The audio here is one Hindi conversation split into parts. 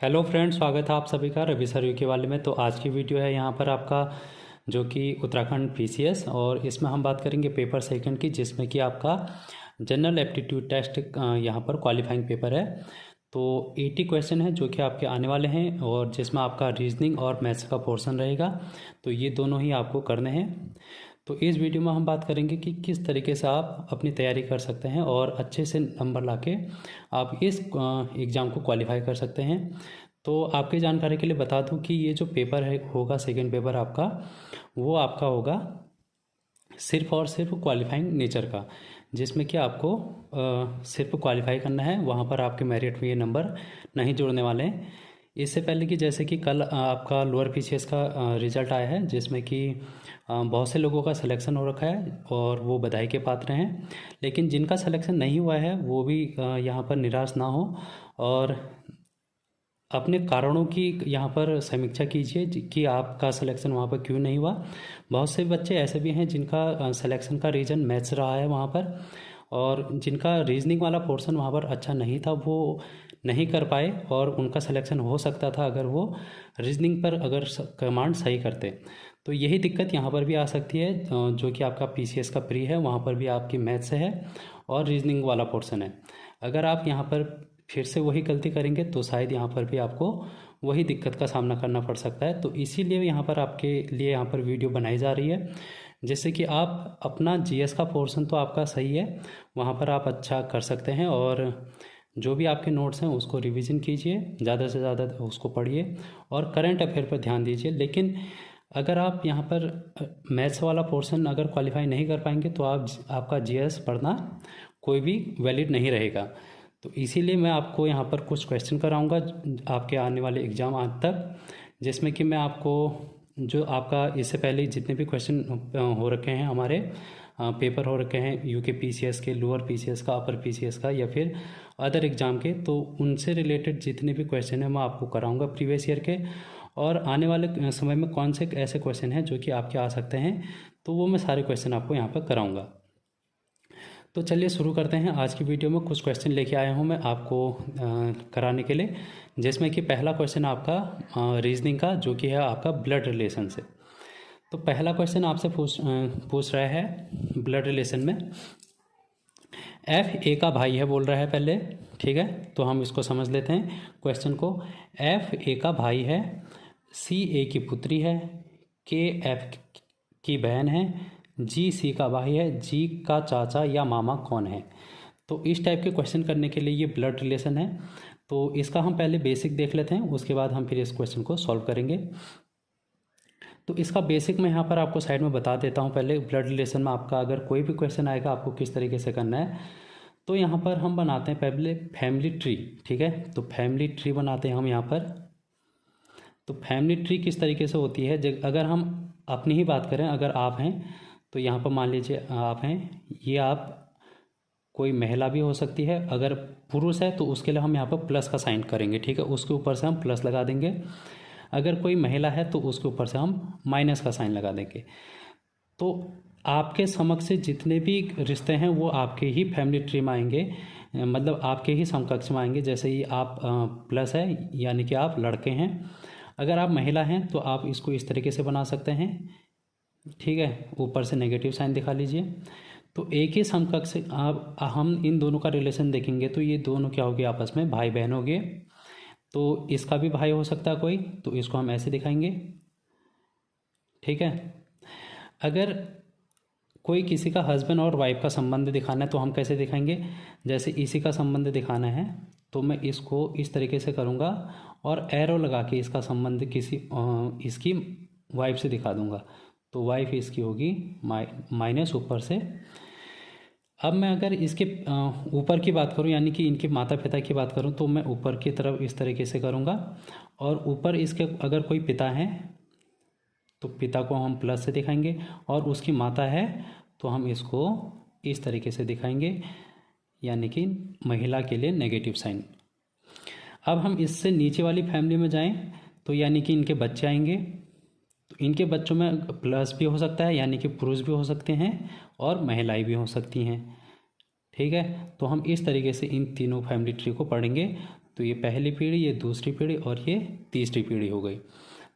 हेलो फ्रेंड्स, स्वागत है आप सभी का रवि सर यूके वाले में। तो आज की वीडियो है यहाँ पर आपका जो कि उत्तराखंड पीसीएस, और इसमें हम बात करेंगे पेपर सेकंड की, जिसमें कि आपका जनरल एप्टीट्यूड टेस्ट यहाँ पर क्वालिफाइंग पेपर है। तो 80 क्वेश्चन है जो कि आपके आने वाले हैं, और जिसमें आपका रीजनिंग और मैथ्स का पोर्शन रहेगा। तो ये दोनों ही आपको करने हैं। तो इस वीडियो में हम बात करेंगे कि किस तरीके से आप अपनी तैयारी कर सकते हैं और अच्छे से नंबर लाके आप इस एग्ज़ाम को क्वालिफाई कर सकते हैं। तो आपकी जानकारी के लिए बता दूं कि ये जो पेपर है होगा, सेकंड पेपर आपका, वो आपका होगा सिर्फ और सिर्फ क्वालिफाइंग नेचर का, जिसमें कि आपको सिर्फ क्वालिफाई करना है। वहाँ पर आपके मेरिट में ये नंबर नहीं जुड़ने वाले हैं। इससे पहले कि जैसे कि कल आपका लोअर पीसीएस का रिज़ल्ट आया है, जिसमें कि बहुत से लोगों का सिलेक्शन हो रखा है और वो बधाई के पात्र हैं। लेकिन जिनका सिलेक्शन नहीं हुआ है वो भी यहाँ पर निराश ना हो और अपने कारणों की यहाँ पर समीक्षा कीजिए कि आपका सिलेक्शन वहाँ पर क्यों नहीं हुआ। बहुत से बच्चे ऐसे भी हैं जिनका सिलेक्शन का रीज़न मैथ्स रहा है वहाँ पर, और जिनका रीजनिंग वाला पोर्शन वहाँ पर अच्छा नहीं था, वो नहीं कर पाए और उनका सिलेक्शन हो सकता था अगर वो रीजनिंग पर अगर कमांड सही करते। तो यही दिक्कत यहाँ पर भी आ सकती है। जो कि आपका पीसीएस का प्री है, वहाँ पर भी आपकी मैथ्स है और रीजनिंग वाला पोर्शन है। अगर आप यहाँ पर फिर से वही गलती करेंगे तो शायद यहाँ पर भी आपको वही दिक्कत का सामना करना पड़ सकता है। तो इसीलिए यहाँ पर आपके लिए यहाँ पर वीडियो बनाई जा रही है, जिससे कि आप अपना जीएस का पोर्शन तो आपका सही है, वहाँ पर आप अच्छा कर सकते हैं। और जो भी आपके नोट्स हैं उसको रिवीजन कीजिए, ज़्यादा से ज़्यादा उसको पढ़िए और करंट अफेयर पर ध्यान दीजिए। लेकिन अगर आप यहाँ पर मैथ्स वाला पोर्शन अगर क्वालिफाई नहीं कर पाएंगे तो आपका जीएस पढ़ना कोई भी वैलिड नहीं रहेगा। तो इसीलिए मैं आपको यहाँ पर कुछ क्वेश्चन कराऊंगा आपके आने वाले एग्ज़ाम आज तक, जिसमें कि मैं आपको जो आपका इससे पहले जितने भी क्वेश्चन हो रखे हैं, हमारे पेपर हो रखे हैं यूके पीसीएस के, लोअर पीसीएस का, अपर पीसीएस का या फिर अदर एग्ज़ाम के, तो उनसे रिलेटेड जितने भी क्वेश्चन हैं मैं आपको कराऊंगा प्रीवियस ईयर के। और आने वाले समय में कौन से ऐसे क्वेश्चन हैं जो कि आपके आ सकते हैं, तो वो मैं सारे क्वेश्चन आपको यहाँ पर कराऊँगा। तो चलिए शुरू करते हैं। आज की वीडियो में कुछ क्वेश्चन लेके आया हूँ मैं आपको कराने के लिए, जिसमें कि पहला क्वेश्चन आपका रीजनिंग का, जो कि है आपका ब्लड रिलेशन से। तो पहला क्वेश्चन आपसे पूछ रहा है ब्लड रिलेशन में, एफ ए का भाई है बोल रहा है पहले, ठीक है। तो हम इसको समझ लेते हैं क्वेश्चन को। एफ ए का भाई है, सी ए की पुत्री है, के एफ की बहन है, जी सी का भाई है, जी का चाचा या मामा कौन है। तो इस टाइप के क्वेश्चन करने के लिए ये ब्लड रिलेशन है। तो इसका हम पहले बेसिक देख लेते हैं, उसके बाद हम फिर इस क्वेश्चन को सॉल्व करेंगे। तो इसका बेसिक मैं यहाँ पर आपको साइड में बता देता हूँ। पहले ब्लड रिलेशन में आपका अगर कोई भी क्वेश्चन आएगा आपको किस तरीके से करना है, तो यहाँ पर हम बनाते हैं पहले फैमिली ट्री, ठीक है। तो फैमिली ट्री बनाते हैं हम यहाँ पर। तो फैमिली ट्री किस तरीके से होती है, अगर हम अपनी ही बात करें, अगर आप हैं तो यहाँ पर मान लीजिए आप हैं, ये आप कोई महिला भी हो सकती है। अगर पुरुष है तो उसके लिए हम यहाँ पर प्लस का साइन करेंगे, ठीक है, उसके ऊपर से हम प्लस लगा देंगे। अगर कोई महिला है तो उसके ऊपर से हम माइनस का साइन लगा देंगे। तो आपके समक्ष से जितने भी रिश्ते हैं वो आपके ही फैमिली ट्री में आएंगे, मतलब आपके ही समकक्ष में आएंगे। जैसे ही आप प्लस है यानी कि आप लड़के हैं, अगर आप महिला हैं तो आप इसको इस तरीके से बना सकते हैं, ठीक है, ऊपर से नेगेटिव साइन दिखा लीजिए। तो एक ही समकक्ष आप हम इन दोनों का रिलेशन देखेंगे तो ये दोनों क्या हो गए, आपस में भाई बहन हो गए। तो इसका भी भाई हो सकता है कोई, तो इसको हम ऐसे दिखाएंगे, ठीक है। अगर कोई किसी का हस्बैंड और वाइफ का संबंध दिखाना है तो हम कैसे दिखाएंगे, जैसे इसी का संबंध दिखाना है तो मैं इसको इस तरीके से करूँगा और एरो लगा के इसका संबंध किसी इसकी वाइफ से दिखा दूँगा। तो वाइफ इसकी होगी माइनस ऊपर से। अब मैं अगर इसके ऊपर की बात करूं, यानी कि इनके माता पिता की बात करूं, तो मैं ऊपर की तरफ इस तरीके से करूंगा। और ऊपर इसके अगर कोई पिता है तो पिता को हम प्लस से दिखाएंगे, और उसकी माता है तो हम इसको इस तरीके से दिखाएंगे, यानी कि महिला के लिए नेगेटिव साइन। अब हम इससे नीचे वाली फैमिली में जाएं तो यानी कि इनके बच्चे आएंगे। तो इनके बच्चों में प्लस भी हो सकता है, यानी कि पुरुष भी हो सकते हैं और महिलाएं भी हो सकती हैं, ठीक है। तो हम इस तरीके से इन तीनों फैमिली ट्री को पढ़ेंगे। तो ये पहली पीढ़ी, ये दूसरी पीढ़ी और ये तीसरी पीढ़ी हो गई।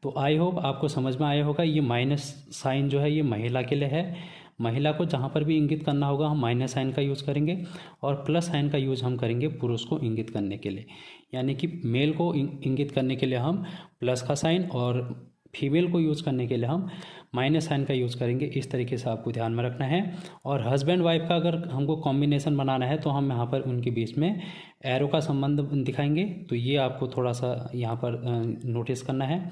तो आई होप आपको समझ में आया होगा। ये माइनस साइन जो है ये महिला के लिए है। महिला को जहाँ पर भी इंगित करना होगा हम माइनस साइन का यूज़ करेंगे और प्लस साइन का यूज़ हम करेंगे पुरुष को इंगित करने के लिए। यानी कि मेल को इंगित करने के लिए हम प्लस का साइन और फीमेल को यूज़ करने के लिए हम माइनस साइन का यूज़ करेंगे। इस तरीके से आपको ध्यान में रखना है। और हस्बैंड वाइफ का अगर हमको कॉम्बिनेशन बनाना है तो हम यहाँ पर उनके बीच में एरो का संबंध दिखाएंगे। तो ये आपको थोड़ा सा यहाँ पर नोटिस करना है,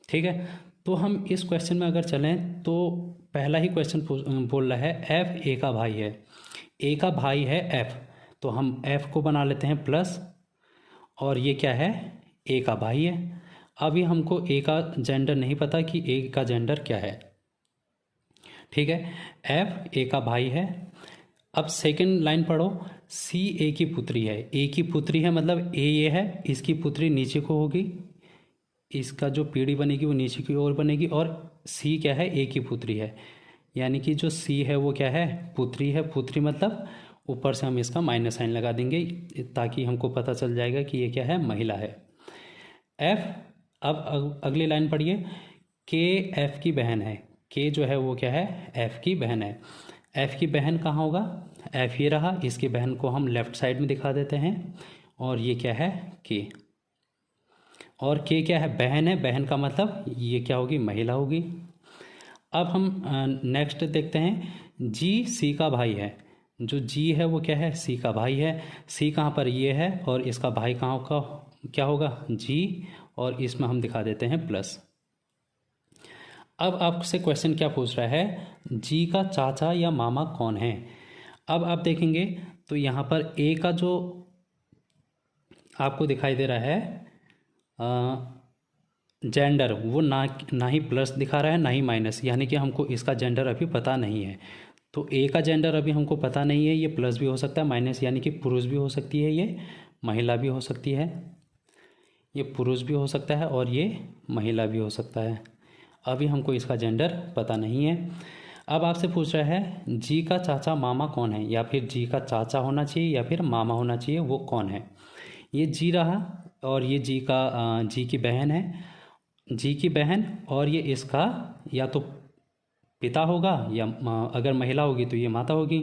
ठीक है। तो हम इस क्वेश्चन में अगर चलें तो पहला ही क्वेश्चन बोल रहा है एफ ए का भाई है। ए का भाई है एफ, तो हम एफ को बना लेते हैं प्लस, और ये क्या है, ए का भाई है। अभी हमको ए का जेंडर नहीं पता कि ए का जेंडर क्या है, ठीक है। एफ ए का भाई है। अब सेकंड लाइन पढ़ो, सी ए की पुत्री है। ए की पुत्री है मतलब ए ये है, इसकी पुत्री नीचे को होगी, इसका जो पीढ़ी बनेगी वो नीचे की ओर बनेगी, और सी क्या है, ए की पुत्री है। यानी कि जो सी है वो क्या है, पुत्री है। पुत्री मतलब ऊपर से हम इसका माइनस साइन लगा देंगे ताकि हमको पता चल जाएगा कि ये क्या है, महिला है। एफ, अब अगली लाइन पढ़िए, के एफ की बहन है। के जो है वो क्या है, एफ की बहन है। एफ की बहन कहाँ होगा, एफ ये रहा, इसकी बहन को हम लेफ्ट साइड में दिखा देते हैं, और ये क्या है, के। और के क्या है, बहन है। बहन का मतलब ये क्या होगी, महिला होगी। अब हम नेक्स्ट देखते हैं, जी सी का भाई है। जो जी है वो क्या है, सी का भाई है। सी कहाँ पर, ये है, और इसका भाई कहाँ का क्या होगा, जी, और इसमें हम दिखा देते हैं प्लस। अब आपसे क्वेश्चन क्या पूछ रहा है, जी का चाचा या मामा कौन है। अब आप देखेंगे तो यहाँ पर ए का जो आपको दिखाई दे रहा है जेंडर, वो ना ही प्लस दिखा रहा है ना ही माइनस, यानी कि हमको इसका जेंडर अभी पता नहीं है। तो ए का जेंडर अभी हमको पता नहीं है, ये प्लस भी हो सकता है, माइनस यानी कि पुरुष भी हो सकती है, ये महिला भी हो सकती है, ये पुरुष भी हो सकता है और ये महिला भी हो सकता है। अभी हमको इसका जेंडर पता नहीं है। अब आपसे पूछ रहा है, जी का चाचा मामा कौन है, या फिर जी का चाचा होना चाहिए या फिर मामा होना चाहिए, वो कौन है। ये जी रहा, और ये जी की बहन है, जी की बहन, और ये इसका या तो पिता होगा या अगर महिला होगी तो ये माता होगी।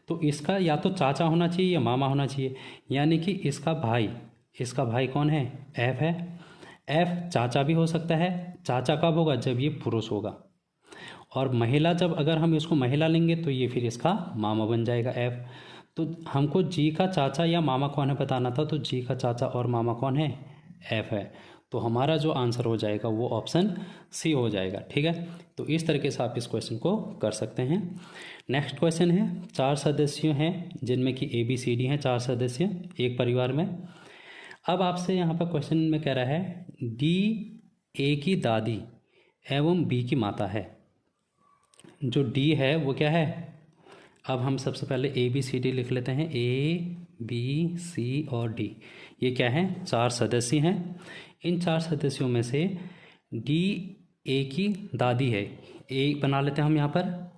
तो इसका या तो चाचा होना चाहिए या मामा होना चाहिए, यानी कि इसका भाई कौन है, एफ है। एफ चाचा भी हो सकता है। चाचा कब होगा, जब ये पुरुष होगा। और महिला, जब अगर हम इसको महिला लेंगे तो ये फिर इसका मामा बन जाएगा, एफ। तो हमको जी का चाचा या मामा कौन है बताना था, तो जी का चाचा और मामा कौन है, एफ है। तो हमारा जो आंसर हो जाएगा वो ऑप्शन सी हो जाएगा, ठीक है। तो इस तरीके से आप इस क्वेश्चन को कर सकते हैं। नेक्स्ट क्वेश्चन है, 4 सदस्य हैं जिनमें कि ए बी सी डी हैं, 4 सदस्य एक परिवार में। अब आपसे यहाँ पर क्वेश्चन में कह रहा है, डी ए की दादी एवं बी की माता है। जो डी है वो क्या है, अब हम सबसे पहले ए बी सी डी लिख लेते हैं, ए बी सी और डी, ये क्या है, 4 सदस्य हैं। इन 4 सदस्यों में से डी ए की दादी है। ए बना लेते हैं हम यहाँ पर,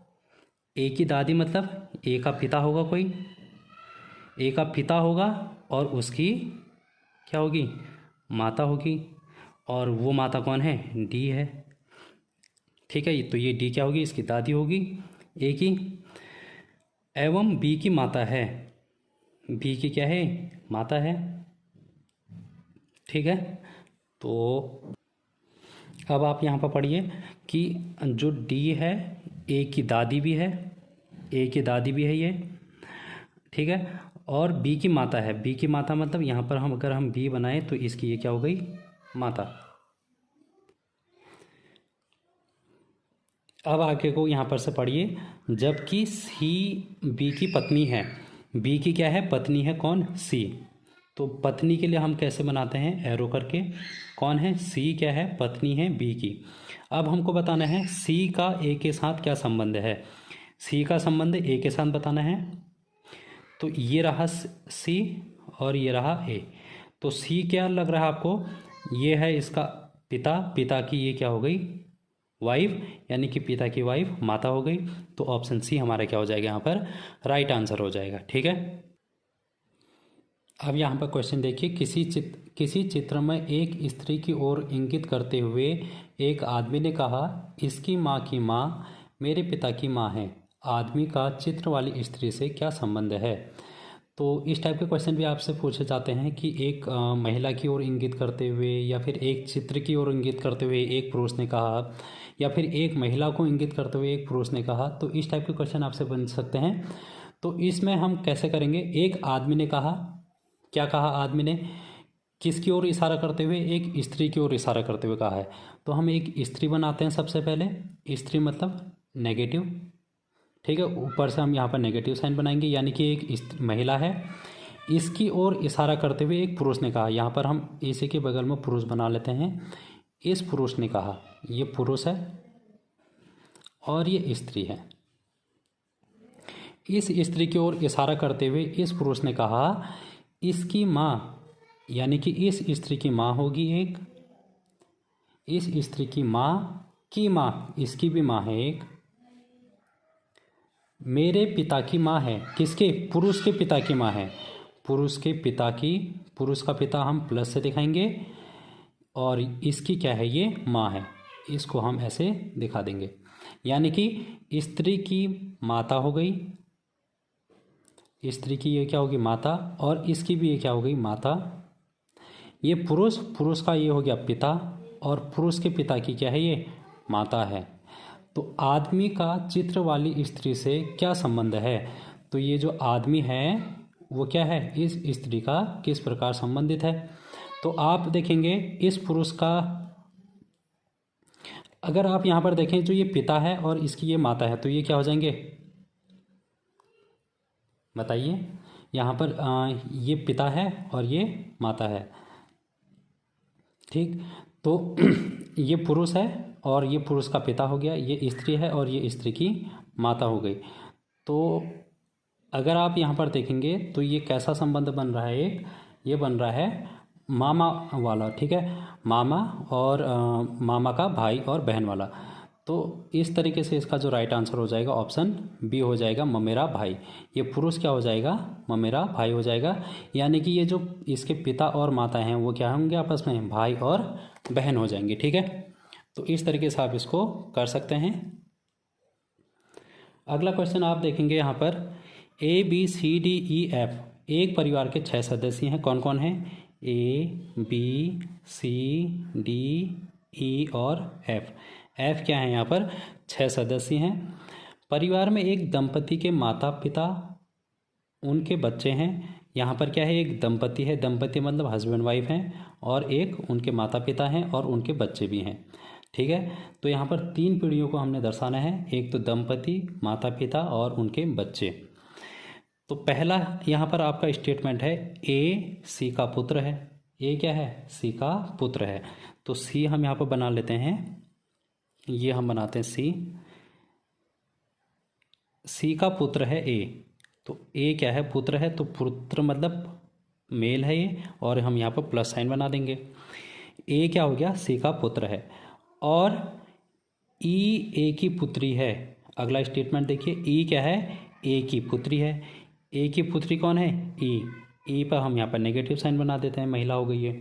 ए की दादी मतलब ए का पिता होगा, कोई ए का पिता होगा, और उसकी क्या होगी, माता होगी, और वो माता कौन है, डी है, ठीक है। तो ये डी क्या होगी, इसकी दादी होगी ए की। एवं बी की माता है, बी की क्या है, माता है, ठीक है। तो अब आप यहाँ पर पढ़िए कि जो डी है, ए की दादी भी है, ए की दादी भी है ये, ठीक है। और बी की माता है, बी की माता मतलब यहाँ पर हम अगर हम बी बनाए तो इसकी ये क्या हो गई, माता। अब आगे को यहाँ पर से पढ़िए, जबकि सी बी की पत्नी है। बी की क्या है, पत्नी है, कौन, सी। तो पत्नी के लिए हम कैसे बनाते हैं, एरो करके। कौन है, सी क्या है, पत्नी है बी की। अब हमको बताना है सी का ए के साथ क्या संबंध है। सी का संबंध ए के साथ बताना है। तो ये रहा सी और ये रहा ए। तो सी क्या लग रहा है आपको, ये है इसका पिता, पिता की ये क्या हो गई, वाइफ, यानी कि पिता की वाइफ माता हो गई। तो ऑप्शन सी हमारा क्या हो जाएगा यहाँ पर, राइट आंसर हो जाएगा, ठीक है। अब यहाँ पर क्वेश्चन देखिए, किसी चित्र में एक स्त्री की ओर इंगित करते हुए एक आदमी ने कहा, इसकी माँ की माँ मेरे पिता की माँ है। आदमी का चित्र वाली स्त्री से क्या संबंध है? तो इस टाइप के क्वेश्चन भी आपसे पूछे जाते हैं कि एक महिला की ओर इंगित करते हुए, या फिर एक चित्र की ओर इंगित करते हुए एक पुरुष ने कहा, या फिर एक महिला को इंगित करते हुए एक पुरुष ने कहा। तो इस टाइप के क्वेश्चन आपसे बन सकते हैं। तो इसमें हम कैसे करेंगे? एक आदमी ने कहा, क्या कहा आदमी ने? किसकी ओर इशारा करते हुए? एक स्त्री की ओर इशारा करते हुए कहा है। तो हम एक स्त्री बनाते हैं सबसे पहले। स्त्री मतलब नेगेटिव, ठीक है। ऊपर से हम यहाँ पर नेगेटिव साइन बनाएंगे, यानी कि एक महिला है। इसकी ओर इशारा करते हुए एक पुरुष ने कहा, यहाँ पर हम इसी के बगल में पुरुष बना लेते हैं। इस पुरुष ने कहा, ये पुरुष है और ये स्त्री है। इस स्त्री की ओर इशारा करते हुए इस पुरुष ने कहा, इसकी माँ, यानी कि इस स्त्री की माँ होगी एक। इस स्त्री की माँ, इसकी भी माँ है एक। मेरे पिता की माँ है, किसके? पुरुष के पिता की माँ है। पुरुष के पिता की, पुरुष का पिता हम प्लस से दिखाएंगे, और इसकी क्या है? ये माँ है। इसको हम ऐसे दिखा देंगे, यानी कि स्त्री की माता हो गई, स्त्री की ये क्या होगी? माता, और इसकी भी ये क्या हो गई? माता। ये पुरुष का ये हो गया पिता, और पुरुष के पिता की क्या है? ये माता है। तो आदमी का चित्र वाली स्त्री से क्या संबंध है? तो ये जो आदमी है वो क्या है? इस स्त्री का किस प्रकार संबंधित है? तो आप देखेंगे इस पुरुष का, अगर आप यहाँ पर देखें, जो ये पिता है और इसकी ये माता है, तो ये क्या हो जाएंगे? बताइए। यहाँ पर ये पिता है और ये माता है, ठीक। तो ये पुरुष है और ये पुरुष का पिता हो गया, ये स्त्री है और ये स्त्री की माता हो गई। तो अगर आप यहाँ पर देखेंगे तो ये कैसा संबंध बन रहा है? एक ये बन रहा है मामा वाला, ठीक है। मामा और मामा का भाई और बहन वाला। तो इस तरीके से इसका जो राइट आंसर हो जाएगा ऑप्शन बी हो जाएगा, ममेरा भाई। ये पुरुष क्या हो जाएगा? ममेरा भाई हो जाएगा। यानी कि ये जो इसके पिता और माता हैं वो क्या होंगे आपस में? भाई और बहन हो जाएंगे, ठीक है। तो इस तरीके से आप इसको कर सकते हैं। अगला क्वेश्चन आप देखेंगे यहाँ पर, ABCDEF एक परिवार के 6 सदस्य हैं। कौन कौन हैं? ABCDE और F क्या है? यहाँ पर 6 सदस्य हैं। परिवार में एक दंपति के माता पिता, उनके बच्चे हैं। यहाँ पर क्या है? एक दंपति है, दंपति मतलब हस्बैंड वाइफ हैं, और एक उनके माता पिता हैं और उनके बच्चे भी हैं, ठीक है। तो यहाँ पर 3 पीढ़ियों को हमने दर्शाना है, एक तो दंपति, माता पिता और उनके बच्चे। तो पहला यहाँ पर आपका स्टेटमेंट है, ए सी का पुत्र है। ए क्या है? सी का पुत्र है। तो सी हम यहाँ पर बना लेते हैं, ये हम बनाते हैं सी का पुत्र है ए। तो ए क्या है? पुत्र है। तो पुत्र मतलब मेल है ये, और हम यहाँ पर प्लस साइन बना देंगे। ए क्या हो गया? सी का पुत्र है। और ई ए की पुत्री है। अगला स्टेटमेंट देखिए, ई क्या है? ए की पुत्री है। ए की पुत्री कौन है? ई पर हम यहाँ पर नेगेटिव साइन बना देते हैं, महिला हो गई है।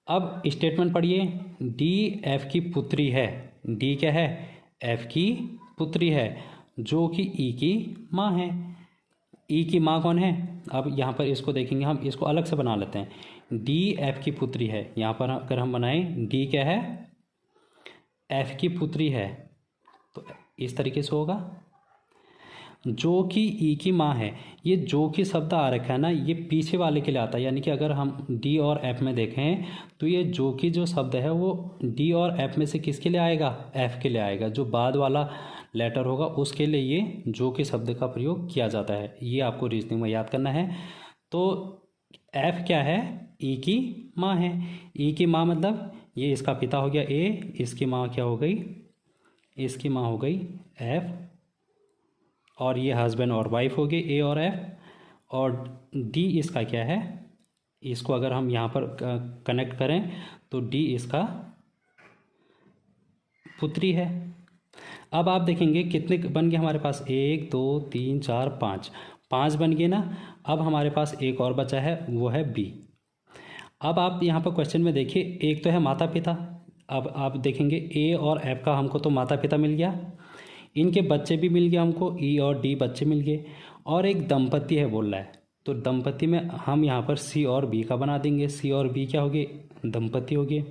अब स्टेटमेंट पढ़िए, डी एफ की पुत्री है। डी क्या है? एफ की पुत्री है, जो कि ई की माँ है। ई की माँ कौन है? अब यहाँ पर इसको देखेंगे, हम इसको अलग से बना लेते हैं। डी एफ की पुत्री है। यहाँ पर अगर हम बनाएं, डी क्या है? एफ की पुत्री है। तो इस तरीके से होगा, जो कि ई की माँ है। ये जो कि शब्द आ रखा है ना, ये पीछे वाले के लिए आता है। यानी कि अगर हम डी और एफ में देखें तो ये जो कि जो शब्द है वो डी और एफ में से किसके लिए आएगा? एफ के लिए आएगा। जो बाद वाला लेटर होगा उसके लिए ये जो कि शब्द का प्रयोग किया जाता है। ये आपको रीजनिंग में याद करना है। तो एफ क्या है? ई की माँ है। ई की माँ मतलब ये इसका पिता हो गया ए, इसकी माँ क्या हो गई? इसकी माँ हो गई एफ, और ये हस्बैंड और वाइफ हो गए ए और एफ। और डी इसका क्या है? इसको अगर हम यहाँ पर कनेक्ट करें तो डी इसका पुत्री है। अब आप देखेंगे कितने बन गए हमारे पास? 1 2 3 4 5 बन गए ना। अब हमारे पास एक और बचा है, वो है बी। अब आप यहाँ पर क्वेश्चन में देखिए, एक तो है माता पिता। अब आप देखेंगे ए और एफ का हमको तो माता पिता मिल गया, इनके बच्चे भी मिल गए हमको, ई और डी बच्चे मिल गए, और एक दंपति है बोल रहा है। तो दंपति में हम यहाँ पर सी और बी का बना देंगे। सी और बी क्या हो गए, दंपति हो गए।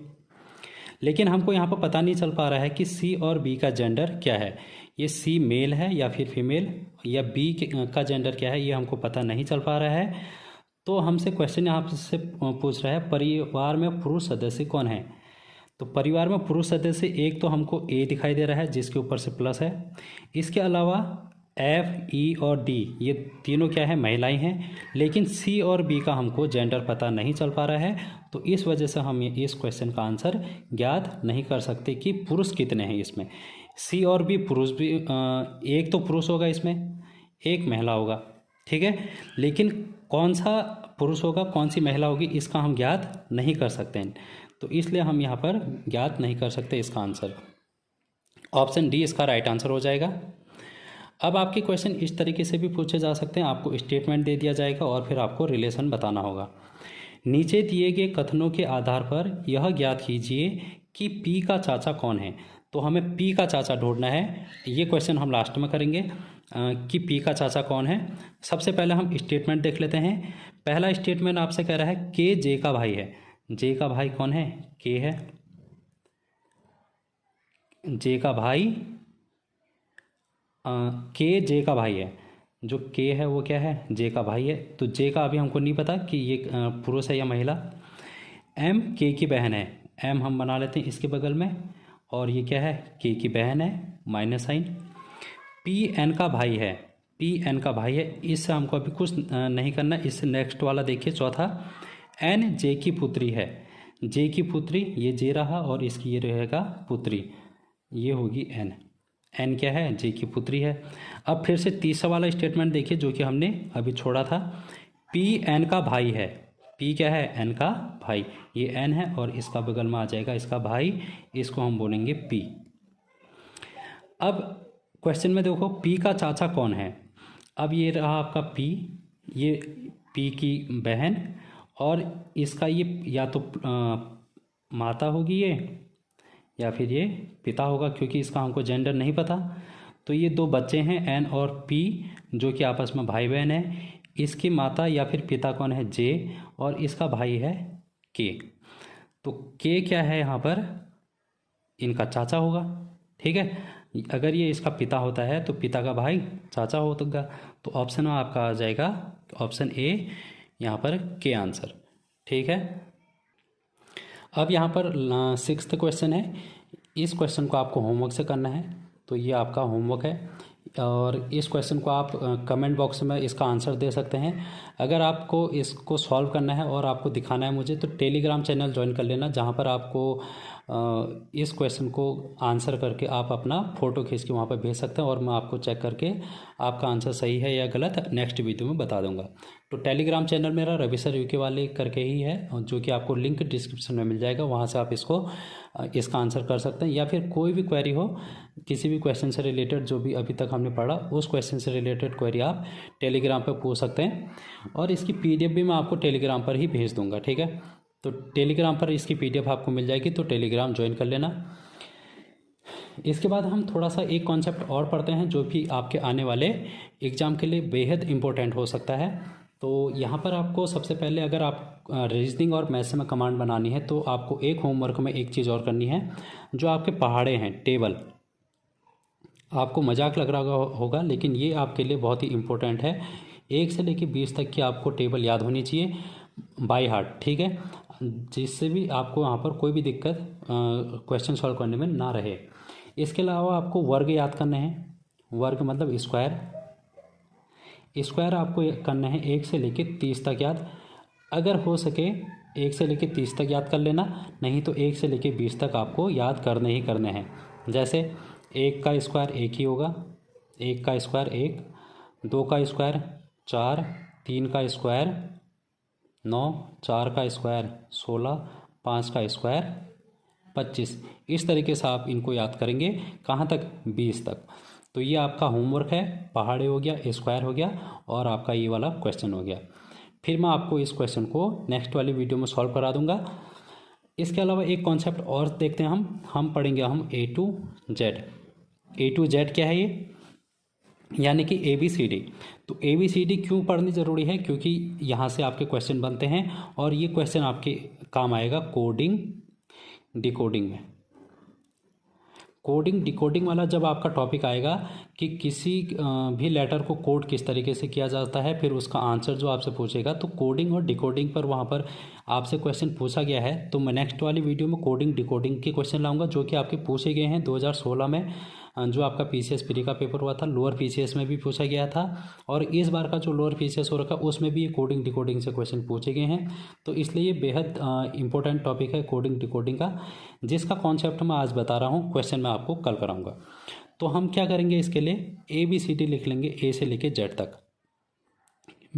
लेकिन हमको यहाँ पर पता नहीं चल पा रहा है कि सी और बी का जेंडर क्या है, ये सी मेल है या फिर फीमेल, या बी का जेंडर क्या है, ये हमको पता नहीं चल पा रहा है। तो हमसे क्वेश्चन यहाँ से पूछ रहा है परिवार में पुरुष सदस्य कौन है। तो परिवार में पुरुष सदस्य एक तो हमको ए दिखाई दे रहा है जिसके ऊपर से प्लस है। इसके अलावा एफ, ई और डी ये तीनों क्या है, महिलाएं हैं। लेकिन सी और बी का हमको जेंडर पता नहीं चल पा रहा है, तो इस वजह से हम इस क्वेश्चन का आंसर ज्ञात नहीं कर सकते कि पुरुष कितने हैं इसमें। सी और बी पुरुष भी, एक तो पुरुष होगा इसमें, एक महिला होगा, ठीक है। लेकिन कौन सा पुरुष होगा कौन सी महिला होगी इसका हम ज्ञात नहीं कर सकते हैं, तो इसलिए हम यहाँ पर ज्ञात नहीं कर सकते इसका आंसर। ऑप्शन डी इसका राइट आंसर हो जाएगा। अब आपके क्वेश्चन इस तरीके से भी पूछे जा सकते हैं, आपको स्टेटमेंट दे दिया जाएगा और फिर आपको रिलेशन बताना होगा। नीचे दिए गए कथनों के आधार पर यह ज्ञात कीजिए कि पी का चाचा कौन है। तो हमें पी का चाचा ढूंढना है, ये क्वेश्चन हम लास्ट में करेंगे कि पी का चाचा कौन है। सबसे पहले हम स्टेटमेंट देख लेते हैं। पहला स्टेटमेंट आपसे कह रहा है के जे का भाई है। जे का भाई कौन है, के है। जे का भाई के जे का भाई है, जो के है वो क्या है, जे का भाई है। तो जे का अभी हमको नहीं पता कि ये पुरुष है या महिला। एम के की बहन है, एम हम बना लेते हैं इसके बगल में, और ये क्या है, के की बहन है, माइनस साइन। पी एन का भाई है, पी एन का भाई है, इससे हमको अभी कुछ नहीं करना। इससे नेक्स्ट वाला देखिए चौथा, एन जे की पुत्री है। जे की पुत्री ये जे रहा और इसकी ये रहेगा पुत्री, ये होगी एन। एन क्या है, जे की पुत्री है। अब फिर से तीसरा वाला स्टेटमेंट देखिए जो कि हमने अभी छोड़ा था, पी एन का भाई है। पी क्या है, एन का भाई, ये एन है और इसका बगल में आ जाएगा इसका भाई, इसको हम बोलेंगे पी। अब क्वेश्चन में देखो पी का चाचा कौन है। अब ये रहा आपका पी, ये पी की बहन, और इसका ये या तो माता होगी ये, या फिर ये पिता होगा, क्योंकि इसका हमको जेंडर नहीं पता। तो ये दो बच्चे हैं एन और पी जो कि आपस में भाई बहन है। इसकी माता या फिर पिता कौन है, जे, और इसका भाई है के। तो के क्या है यहाँ पर, इनका चाचा होगा, ठीक है। अगर ये इसका पिता होता है तो पिता का भाई चाचा होगा। तो ऑप्शन में आपका आ जाएगा ऑप्शन ए, यहाँ पर के आंसर, ठीक है। अब यहाँ पर 6th क्वेश्चन है। इस क्वेश्चन को आपको होमवर्क से करना है, तो ये आपका होमवर्क है, और इस क्वेश्चन को आप कमेंट बॉक्स में इसका आंसर दे सकते हैं। अगर आपको इसको सॉल्व करना है और आपको दिखाना है मुझे, तो टेलीग्राम चैनल ज्वाइन कर लेना, जहाँ पर आपको इस क्वेश्चन को आंसर करके आप अपना फ़ोटो खींच के वहाँ पर भेज सकते हैं, और मैं आपको चेक करके आपका आंसर सही है या गलत नेक्स्ट वीडियो में बता दूंगा। तो टेलीग्राम चैनल मेरा रवि सर यूके वाले करके ही है, जो कि आपको लिंक डिस्क्रिप्शन में मिल जाएगा, वहाँ से आप इसका आंसर कर सकते हैं। या फिर कोई भी क्वेरी हो किसी भी क्वेश्चन से रिलेटेड, जो भी अभी तक हमने पढ़ा उस क्वेश्चन से रिलेटेड क्वेरी आप टेलीग्राम पर पूछ सकते हैं, और इसकी PDF भी मैं आपको टेलीग्राम पर ही भेज दूँगा, ठीक है। तो टेलीग्राम पर इसकी PDF आपको मिल जाएगी, तो टेलीग्राम ज्वाइन कर लेना। इसके बाद हम थोड़ा सा एक कॉन्सेप्ट और पढ़ते हैं जो कि आपके आने वाले एग्ज़ाम के लिए बेहद इम्पोर्टेंट हो सकता है। तो यहाँ पर आपको सबसे पहले, अगर आप रीजनिंग और मैथ्स में कमांड बनानी है, तो आपको एक होमवर्क में एक चीज़ और करनी है। जो आपके पहाड़े हैं, टेबल, आपको मजाक लग रहा होगा, लेकिन ये आपके लिए बहुत ही इम्पोर्टेंट है। 1 से लेकर 20 तक की आपको टेबल याद होनी चाहिए बाय हार्ट, ठीक है, जिससे भी आपको वहाँ पर कोई भी दिक्कत क्वेश्चन सॉल्व करने में ना रहे। इसके अलावा आपको वर्ग याद करने हैं। वर्ग मतलब स्क्वायर, स्क्वायर आपको करना है 1 से लेकर 30 तक याद। अगर हो सके 1 से लेकर 30 तक याद कर लेना, नहीं तो 1 से लेकर 20 तक आपको याद करने ही करने हैं। जैसे 1 का स्क्वायर 1 ही होगा, 1 का स्क्वायर 1, 2 का स्क्वायर 4, 3 का स्क्वायर 9, 4 का स्क्वायर 16, 5 का स्क्वायर 25। इस तरीके से आप इनको याद करेंगे, कहाँ तक, 20 तक। तो ये आपका होमवर्क है, पहाड़ी हो गया, स्क्वायर हो गया और आपका ये वाला क्वेश्चन हो गया। फिर मैं आपको इस क्वेश्चन को नेक्स्ट वाली वीडियो में सॉल्व करा दूंगा। इसके अलावा एक कॉन्सेप्ट और देखते हैं हम पढ़ेंगे A to Z। A to Z क्या है ये, यानी कि ABCD। तो ABCD क्यों पढ़नी ज़रूरी है, क्योंकि यहाँ से आपके क्वेश्चन बनते हैं और ये क्वेश्चन आपके काम आएगा कोडिंग डिकोडिंग में। कोडिंग डिकोडिंग वाला जब आपका टॉपिक आएगा कि किसी भी लेटर को कोड किस तरीके से किया जाता है, फिर उसका आंसर जो आपसे पूछेगा, तो कोडिंग और डिकोडिंग पर वहाँ पर आपसे क्वेश्चन पूछा गया है। तो मैं नेक्स्ट वाली वीडियो में कोडिंग डिकोडिंग के क्वेश्चन लाऊंगा जो कि आपके पूछे गए हैं 2016 में, जो आपका PCS प्री का पेपर हुआ था, लोअर PCS में भी पूछा गया था और इस बार का जो लोअर PCS हो रखा उसमें भी ये कोडिंग डिकोडिंग से क्वेश्चन पूछे गए हैं। तो इसलिए ये बेहद इंपॉर्टेंट टॉपिक है कोडिंग डिकोडिंग का, जिसका कॉन्सेप्ट मैं आज बता रहा हूँ, क्वेश्चन मैं आपको कल कराऊंगा। तो हम क्या करेंगे, इसके लिए ABCD लिख लेंगे, A से लेके Z तक,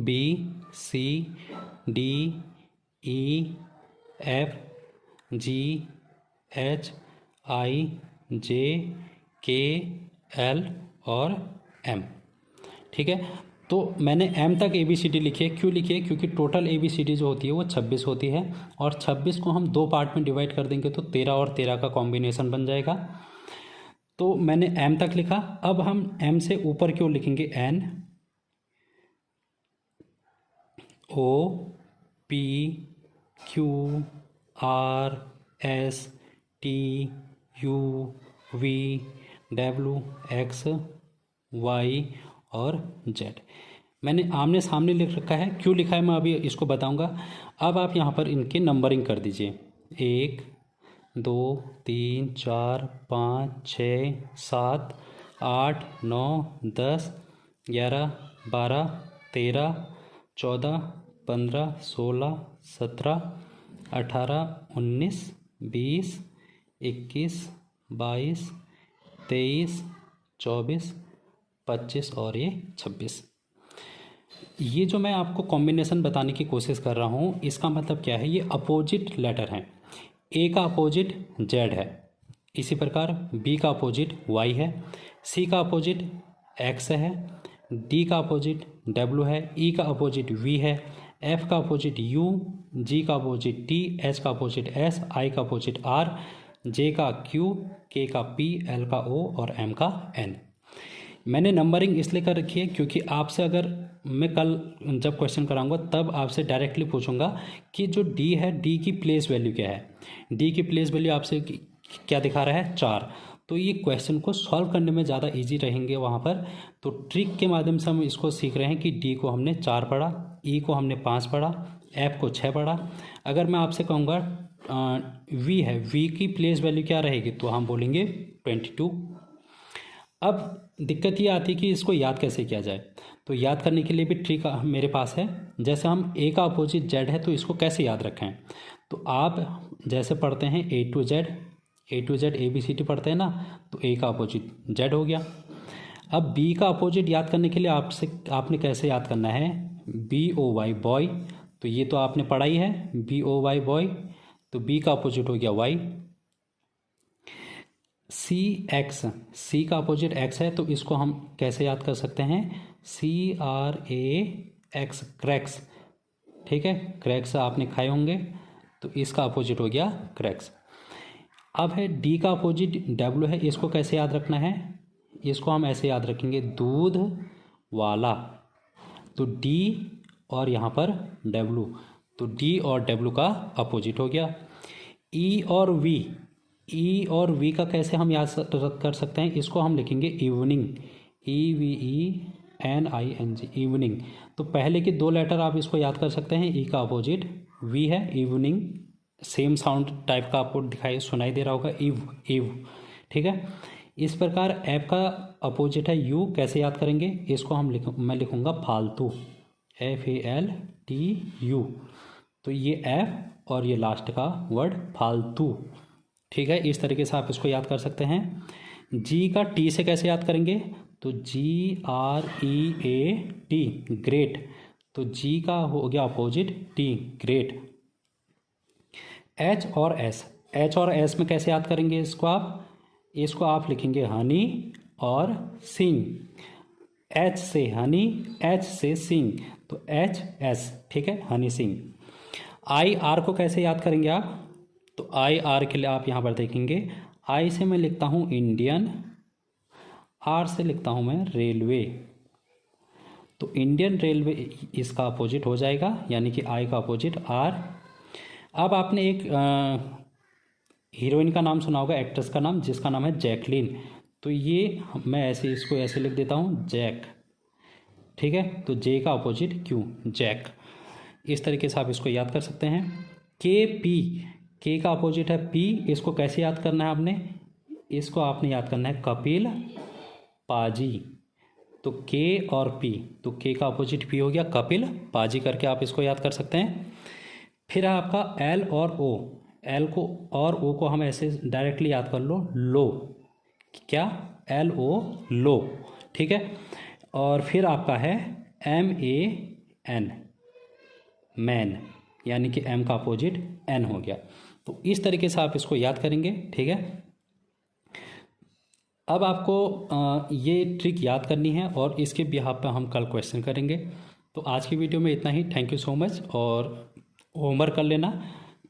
BCDEFGHIJKL और M। ठीक है, तो मैंने M तक ABCD लिखी है। क्यों लिखी है, क्योंकि टोटल ABCD जो होती है वो 26 होती है और 26 को हम 2 पार्ट में डिवाइड कर देंगे तो 13 और 13 का कॉम्बिनेशन बन जाएगा। तो मैंने M तक लिखा। अब हम M से ऊपर क्यों लिखेंगे, N O P Q R S T U V W X Y और Z। मैंने आमने सामने लिख रखा है। क्यों लिखा है मैं अभी इसको बताऊंगा। अब आप यहाँ पर इनकी नंबरिंग कर दीजिए, 1 2 3 4 5 6 7 8 9 10 11 12 13 14 15 16 17 18 19 20 21 22 23 24 25 और ये 26। ये जो मैं आपको कॉम्बिनेशन बताने की कोशिश कर रहा हूँ, इसका मतलब क्या है, ये अपोजिट लेटर हैं। A का अपोजिट Z है, इसी प्रकार B का अपोजिट Y है, C का अपोजिट X है, D का अपोजिट W है, E का अपोजिट V है, F का अपोजिट U, G का अपोजिट T, H का अपोजिट S, I का अपोजिट R, J का Q, K का P, L का O और M का N। मैंने नंबरिंग इसलिए कर रखी है क्योंकि आपसे अगर मैं कल जब क्वेश्चन कराऊंगा तब आपसे डायरेक्टली पूछूंगा कि जो D है, D की प्लेस वैल्यू क्या है। D की प्लेस वैल्यू आपसे क्या दिखा रहा है, 4। तो ये क्वेश्चन को सॉल्व करने में ज़्यादा इजी रहेंगे वहाँ पर। तो ट्रिक के माध्यम से हम इसको सीख रहे हैं कि D को हमने 4 पढ़ा, E को हमने 5 पढ़ा, F को 6 पढ़ा। अगर मैं आपसे कहूँगा V है, V की प्लेस वैल्यू क्या रहेगी, तो हम बोलेंगे 22। अब दिक्कत ये आती है कि इसको याद कैसे किया जाए। तो याद करने के लिए भी ट्रिक मेरे पास है। जैसे हम A का अपोजिट Z है तो इसको कैसे याद रखें, तो आप जैसे पढ़ते हैं A to Z ABCD पढ़ते हैं ना, तो A का अपोजिट Z हो गया। अब B का अपोजिट याद करने के लिए आपने कैसे याद करना है, BOY बॉय, तो ये तो आपने पढ़ा ही है, BOY बॉय, तो B का अपोजिट हो गया Y। C का अपोजिट X है, तो इसको हम कैसे याद कर सकते हैं, CRAX क्रैक्स। ठीक है, क्रैक्स आपने खाए होंगे, तो इसका अपोजिट हो गया क्रैक्स। अब है D का अपोजिट W है, इसको कैसे याद रखना है, इसको हम ऐसे याद रखेंगे, दूध वाला। तो D और यहाँ पर W, तो D और W का अपोजिट हो गया। E और V का कैसे हम याद कर सकते हैं, इसको हम लिखेंगे इवनिंग, EVENING इवनिंग। तो पहले के 2 लेटर आप इसको याद कर सकते हैं। E का अपोजिट V है, इवनिंग, सेम साउंड टाइप का आपको सुनाई दे रहा होगा, इव। ठीक है, इस प्रकार F का अपोजिट है U, कैसे याद करेंगे, इसको मैं लिखूंगा फालतू, FALTU। तो ये F और ये लास्ट का वर्ड फालतू। ठीक है, इस तरीके से आप इसको याद कर सकते हैं। G का T से कैसे याद करेंगे, तो GREAT ग्रेट, तो G का हो गया अपोजिट T ग्रेट। H और S में कैसे याद करेंगे, इसको आप लिखेंगे हनी और सिंग, एच से हनी, एच से सिंग, तो एच एस, ठीक है, हनी सिंग। आई आर को कैसे याद करेंगे आप, तो आई आर के लिए आप यहाँ पर देखेंगे, आई से मैं लिखता हूँ इंडियन, आर से लिखता हूँ मैं रेलवे, तो इंडियन रेलवे इसका अपोजिट हो जाएगा, यानी कि आई का अपोजिट आर। अब आपने एक हीरोइन का नाम सुना होगा, एक्ट्रेस का नाम, जिसका नाम है जैकलीन, तो ये मैं ऐसे इसको ऐसे लिख देता हूँ जैक, ठीक है, तो जे का अपोजिट क्यू, जैक। इस तरीके से आप इसको याद कर सकते हैं। के पी, के का अपोजिट है पी, इसको कैसे याद करना है आपने, इसको आपने याद करना है कपिल पाजी, तो के और पी, तो के का अपोजिट पी हो गया, कपिल पाजी करके आप इसको याद कर सकते हैं। फिर आपका एल और ओ, एल को और ओ को हम ऐसे डायरेक्टली याद कर लो, क्या, एल ओ लो, ठीक है। और फिर आपका है एम ए एन, मैन, यानी कि एम का अपोजिट एन हो गया। तो इस तरीके से आप इसको याद करेंगे, ठीक है। अब आपको ये ट्रिक याद करनी है और इसके बिहाफ पे हम कल क्वेश्चन करेंगे। तो आज की वीडियो में इतना ही, थैंक यू सो मच। और होमवर्क कर लेना,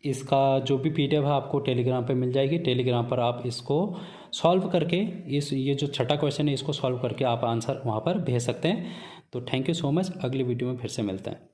इसका जो भी PDF है आपको टेलीग्राम पे मिल जाएगी, टेलीग्राम पर आप इसको सॉल्व करके ये जो छठा क्वेश्चन है इसको सॉल्व करके आप आंसर वहाँ पर भेज सकते हैं। तो थैंक यू सो मच, अगली वीडियो में फिर से मिलते हैं।